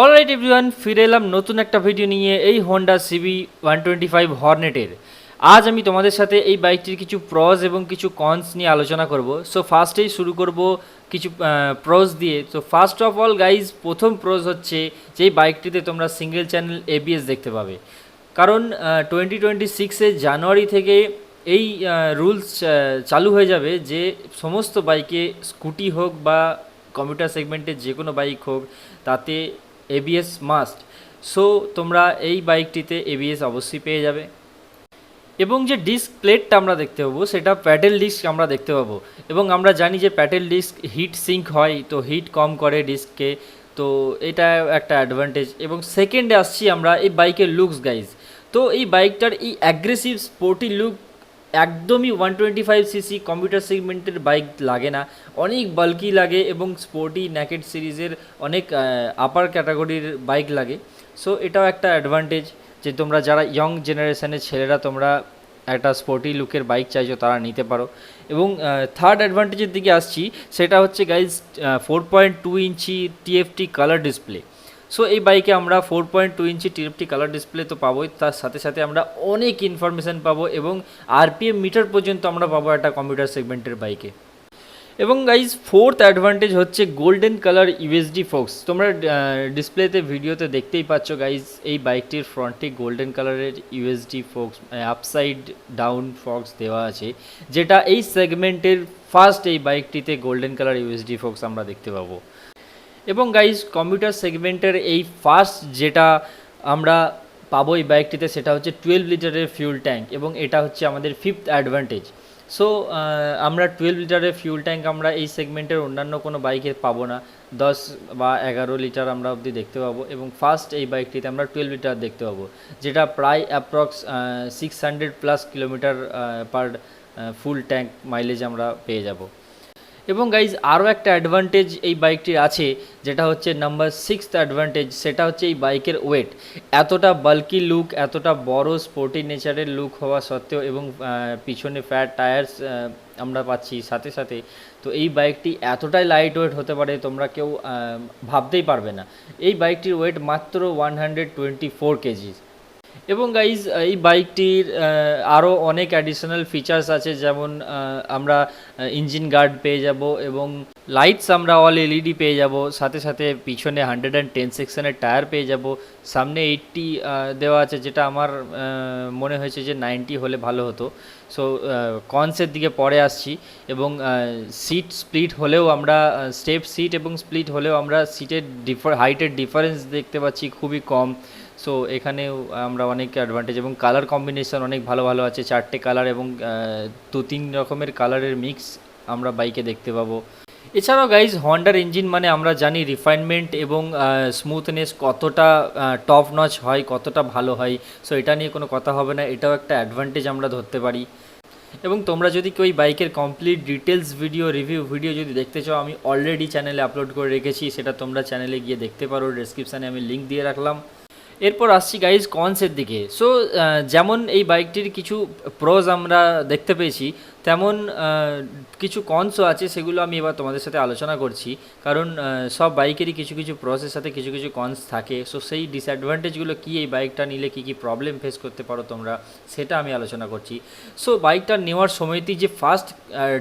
Alright everyone, ফিরে এলাম নতুন একটা ভিডিও নিয়ে এই হোন্ডা সিবি 125 হর্নেটের। আজ আমি তোমাদের সাথে এই বাইকটির কিছু প্রজ এবং কিছু কনস নিয়ে আলোচনা করব। সো ফার্স্টেই শুরু করব কিছু প্রজ দিয়ে। তো ফার্স্ট অফ অল গাইজ, প্রথম প্রজ হচ্ছে যে এই বাইকটিতে তোমরা সিঙ্গেল চ্যানেল এবিএস দেখতে পাবে। কারণ 2026 জানুয়ারি থেকে এই রুলস চালু হয়ে যাবে যে সমস্ত বাইকে, স্কুটি হোক বা কমিউটার সেগমেন্টের যে কোনো বাইক হোক, তাতে এবিএস মাস্ট। সো তোমরা এই বাইকটিতে এবিএস অবশ্যই পেয়ে যাবে। এবং যে ডিস্ক প্লেটটা আমরা দেখতে পাবো সেটা প্যাডেল ডিস্ক আমরা দেখতে পাবো। এবং আমরা জানি যে প্যাডেল ডিস্ক হিট সিঙ্ক হয়, তো হিট কম করে ডিস্ককে। তো এটা একটা অ্যাডভান্টেজ। এবং সেকেন্ডে আসছি আমরা এই বাইকের লুকস গাইজ। তো এই বাইকটার এই অ্যাগ্রেসিভ স্পোর্টি লুক একদমই 125 সিসি কম্পিউটার সেগমেন্টের বাইক লাগে না, অনেক বাল্কি লাগে এবং স্পোর্টি নেকেড সিরিজের অনেক আপার ক্যাটাগরির বাইক লাগে। সো এটাও একটা অ্যাডভান্টেজ যে তোমরা যারা ইয়ং জেনারেশনের ছেলেরা তোমরা একটা স্পোর্টি লুকের বাইক চাইছো তারা নিতে পারো। এবং থার্ড অ্যাডভান্টেজের দিকে আসছি, সেটা হচ্ছে গাইজ 4.2 ইঞ্চি টিএফটি কালার ডিসপ্লে। সো এই বাইকে আমরা 4.2 ইঞ্চি টিএফটি কালার ডিসপ্লে তো পাবোই, তার সাথে সাথে আমরা অনেক ইনফরমেশান পাবো এবং আরপিএম মিটার পর্যন্ত আমরা পাবো একটা কম্পিউটার সেগমেন্টের বাইকে। এবং গাইজ ফোর্থ অ্যাডভান্টেজ হচ্ছে গোল্ডেন কালার ইউএসডি ফক্স। তোমরা ডিসপ্লেতে ভিডিওতে দেখতেই পাচ্ছ গাইজ, এই বাইকটির ফ্রন্টে গোল্ডেন কালারের USD Fox upside down Fox দেওয়া আছে, যেটা এই সেগমেন্টের ফার্স্ট এই বাইকটিতে গোল্ডেন কালার ইউএসডি ফক্স আমরা দেখতে পাবো। এবং গাইজ কম্পিউটার সেগমেন্টের এই ফার্স্ট যেটা আমরা পাবো এই বাইকটিতে সেটা হচ্ছে 12 লিটারের ফিউল ট্যাঙ্ক, এবং এটা হচ্ছে আমাদের ফিফথ অ্যাডভান্টেজ। সো আমরা 12 লিটারের ফিউল ট্যাঙ্ক আমরা এই সেগমেন্টের অন্যান্য কোনো বাইকে পাবো না। 10 বা 11 লিটার আমরা অবধি দেখতে পাবো, এবং ফার্স্ট এই বাইকটিতে আমরা 12 লিটার দেখতে পাবো, যেটা প্রায় অ্যাপ্রক্স 600+ কিলোমিটার পার ফুল ট্যাঙ্ক মাইলেজ আমরা পেয়ে যাব। এবং গাইজ আরও একটা অ্যাডভান্টেজ এই বাইকটির আছে, যেটা হচ্ছে নাম্বার 6th অ্যাডভান্টেজ। সেটা হচ্ছে এই বাইকের ওয়েট। এতটা বাল্কি লুক, এতটা বড় স্পোর্টি নেচারের লুক হওয়া সত্ত্বেও, এবং পিছনে ফ্যাট টায়ার্স আমরা পাচ্ছি সাথে সাথে, তো এই বাইকটি এতটাই লাইট ওয়েট হতে পারে তোমরা কেউ ভাবতেই পারবে না। এই বাইকটির ওয়েট মাত্র 124 কেজি। এবং গাইজ এই বাইকটির আরও অনেক অ্যাডিশনাল ফিচার্স আছে, যেমন আমরা ইঞ্জিন গার্ড পেয়ে যাব, এবং লাইটস আমরা অল এলইডি পেয়ে যাব, সাথে সাথে পিছনে 110 সেকশনের টায়ার পেয়ে যাব, সামনে 80 দেওয়া আছে, যেটা আমার মনে হয়েছে যে 90 হলে ভালো হতো। সো কনসের দিকে পরে আসছি। এবং সিট স্প্লিট হলেও আমরা, স্টেপ সিট এবং স্প্লিট হলেও আমরা সিটের হাইটের ডিফারেন্স দেখতে পাচ্ছি খুবই কম। সো এখানেও আমরা অনেক অ্যাডভান্টেজ, এবং কালার কম্বিনেশন অনেক ভালো ভালো আছে, 4টে কালার এবং 2-3 রকমের কালারের মিক্স আমরা বাইকে দেখতে পাবো। এছাড়াও গাইজ হন্ডার ইঞ্জিন মানে আমরা জানি রিফাইনমেন্ট এবং স্মুথনেস কতটা টপ নচ হয়, কতটা ভালো হয়। সো এটা নিয়ে কোনো কথা হবে না, এটাও একটা অ্যাডভান্টেজ আমরা ধরতে পারি। এবং তোমরা যদি কেউ এই বাইকের complete details video review video যদি দেখতে চাও, আমি অলরেডি চ্যানেলে আপলোড করে রেখেছি, সেটা তোমরা চ্যানেলে গিয়ে দেখতে পারো, ডেসক্রিপশানে আমি লিঙ্ক দিয়ে রাখলাম। এরপর আসছি গাইজ কনসের দিকে। সো যেমন এই বাইকটির কিছু প্রোজ আমরা দেখতে পেয়েছি, তেমন কিছু কনসও আছে, সেগুলো আমি এবার তোমাদের সাথে আলোচনা করছি। কারণ সব বাইকেরই কিছু কিছু প্রসের সাথে কিছু কিছু কনস থাকে। সো সেই ডিসঅ্যাডভান্টেজগুলো কী, এই বাইকটা নিলে কী কী প্রবলেম ফেস করতে পারো তোমরা, সেটা আমি আলোচনা করছি। সো বাইকটা নেওয়ার সময়তেই যে ফার্স্ট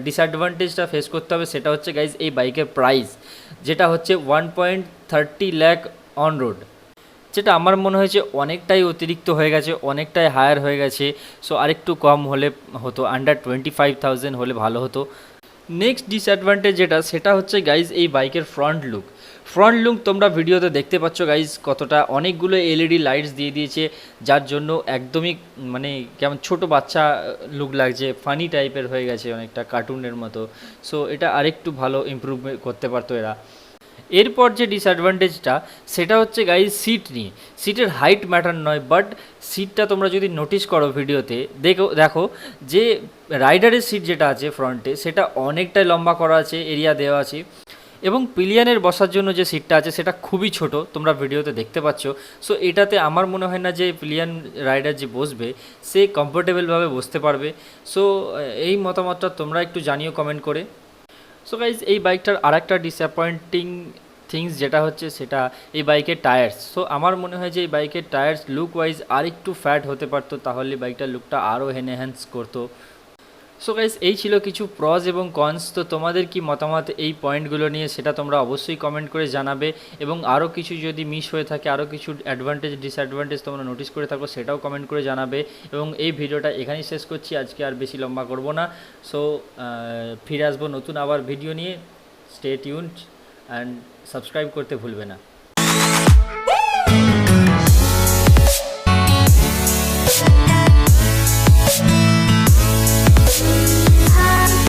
ডিসঅ্যাডভান্টেজটা ফেস করতে হবে সেটা হচ্ছে গাইজ এই বাইকের প্রাইস, যেটা হচ্ছে 1.30 লাখ অন রোড, যেটা আমার মনে হয়েছে অনেকটাই অতিরিক্ত হয়ে গেছে, অনেকটাই হায়ার হয়ে গেছে। সো আরেকটু কম হলে হতো, আন্ডার 25,000 হলে ভালো হতো। নেক্সট ডিসঅ্যাডভান্টেজ যেটা, সেটা হচ্ছে গাইজ এই বাইকের ফ্রন্ট লুক। ফ্রন্ট লুক তোমরা ভিডিওতে দেখতে পাচ্ছ গাইজ কতটা, অনেকগুলো এলইডি লাইটস দিয়ে দিয়েছে, যার জন্য একদমই মানে কেমন ছোটো বাচ্চা লুক লাগছে, ফানি টাইপের হয়ে গেছে, অনেকটা কার্টুনের মতো। সো এটা আরেকটু ভালো ইমপ্রুভমেন্ট করতে পারতো এরা। এরপর যে ডিসঅ্যাডভান্টেজটা সেটা হচ্ছে গাইজ সিট নিয়ে। সিটের হাইট ম্যাটার নয়, বাট সিটটা তোমরা যদি নোটিস করো ভিডিওতে, দেখো যে রাইডারের সিট যেটা আছে ফ্রন্টে, সেটা অনেকটাই লম্বা করা আছে, এরিয়া দেওয়া আছে। এবং পিলিয়ানের বসার জন্য যে সিটটা আছে সেটা খুবই ছোট, তোমরা ভিডিওতে দেখতে পাচ্ছ। সো এটাতে আমার মনে হয় না যে পিলিয়ান রাইডার যে বসবে সে কমফোর্টেবলভাবে বসতে পারবে। সো এই মতামতটা তোমরা একটু জানিও কমেন্ট করে। সো গাইজ এই বাইকটার আরেকটা ডিসঅ্যাপয়েন্টিং থিংস যেটা হচ্ছে সেটা এই বাইকের টায়ার্স। সো আমার মনে হয় যে এই বাইকের টায়ার্স লুক ওয়াইজ আর একটু ফ্যাট হতে পারতো, তাহলে বাইকটার লুকটা আরও এনহ্যান্স করতো। সো গাইস, এই ছিল কিছু প্রজ এবং কনস। তো তোমাদের কি মতামত এই পয়েন্টগুলো নিয়ে সেটা তোমরা অবশ্যই কমেন্ট করে জানাবে, এবং আরও কিছু যদি মিস হয়ে থাকে, আরও কিছু অ্যাডভান্টেজ ডিসঅ্যাডভান্টেজ তোমরা নোটিস করে থাকো সেটাও কমেন্ট করে জানাবে। এবং এই ভিডিওটা এখানেই শেষ করছি, আজকে আর বেশি লম্বা করব না। সো ফিরে আসবো নতুন আবার ভিডিও নিয়ে। স্টে টিউনড অ্যান্ড সাবস্ক্রাইব করতে ভুলবে না।